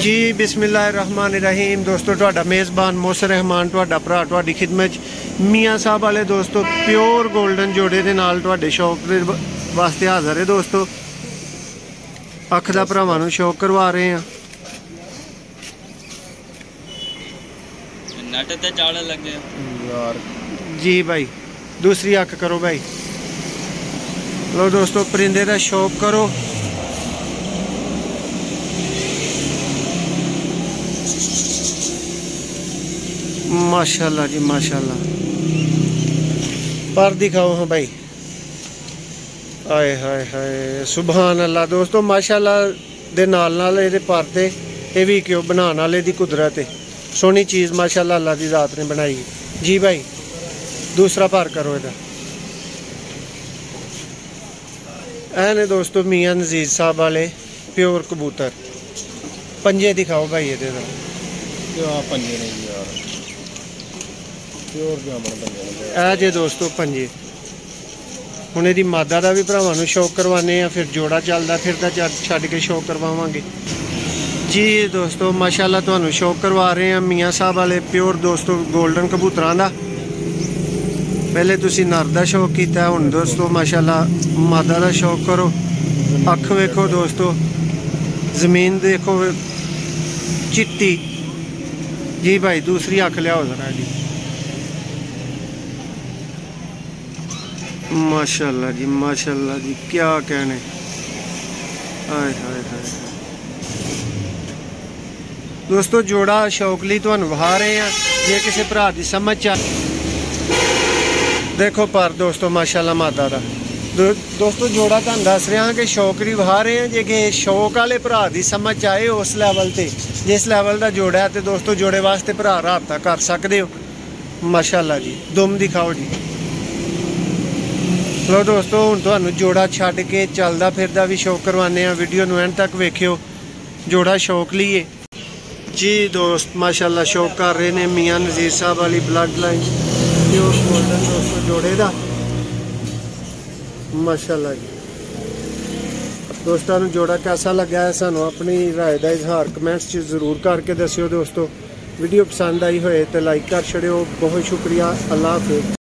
जी बिस्मिल्लाहिर्रहमानिर्रहीम दोस्तों, तुहाडा मेज़बान मोहसिन रहमान तुहाडा भरा तुहाडी खिदमत मियाँ साहब वाले दोस्तों प्योर गोल्डन जोड़े दे नाल तुहाडे शौक दे वास्ते हाज़र है दोस्तों। अख दा भरावां नूं शौक करवा रहे हैं। नट ते चाड़ लगे यार जी भाई, दूसरी अख करो भाई। लो दोस्तों, परिंदे दा शौक करो। माशाल्लाह जी माशाल्लाह, पर दिखाओ हाँ भाई। आए हाय हाय सुभान अल्लाह दोस्तों, माशाल्लाह दे नाल नाल इहदे पर ते ये भी क्यों बनाने वाले दी कुदरत है। सोहनी चीज़ माशाल्लाह अल्लाह दी ज़ात ने बनाई है जी भाई। दूसरा पर करो इधर। ऐ ने दोस्तों मियाँ नज़ीर साहब वाले प्योर कबूतर। पंजे दिखाओ भाई ये पंजे नहीं यार, प्योर ऐ जे दोस्तों पंजे। हुण इहदी मादा का भी भरावां नूं शौक करवाने आ, फिर जोड़ा चलदा फिरदा छड्ड के शौक करवावांगे जी दोस्तों। माशाल्लाह तुहानूं शौक करवा रहे हैं मियाँ साहब वाले प्योर दोस्तों गोल्डन कबूतरां दा। पहले तुसीं नर दा शौक कीता, हुण दोस्तों माशाल्लाह मादा दा शौक करो। अख वेखो दोस्तों, जमीन देखो चिट्टी जी भाई। दूसरी अख लियाओ जरा जी। माशाल्लाह जी माशाल्लाह जी, क्या कहने। हाय हाय हाय दोस्तों, जोड़ा शौक लई तुहानूं वहा रहे हैं। जे किसी भरा दी समझ आ देखो पर दोस्तों माशाल्लाह मादा दा दोस्तों जोड़ा तुहानूं दस रहा कि शौक लई वहा रहे हैं। जे कि शौक वाले भरा दी समझ आए उस लैवल ते, जिस लैवल का जोड़ा है तो दोस्तों जोड़े वास्ते भरा राबता कर सकते हो। माशाल्लाह जी, दुम दिखाओ जी। लो दोस्तों, हुण तुहानूं जोड़ा छड्ड के चलदा फिरदा भी शौक करवाने। वीडियो नूं एंड तक वेखियो, जोड़ा शौक लिए जी दोस्त। माशाल्लाह शौक कर रहे हैं मियाँ नज़ीर साहब वाली ब्लड लाइन प्योर गोल्डन दोस्तों जोड़े दा। माशाल्लाह जी दोस्तों, जोड़ा कैसा लगा है सानू अपनी राय का इजहार कमेंट्स जरूर करके दस्सियो दोस्तों। वीडियो पसंद आई होए तो लाइक कर छड़ियो। बहुत शुक्रिया, अल्लाह हाफिज़।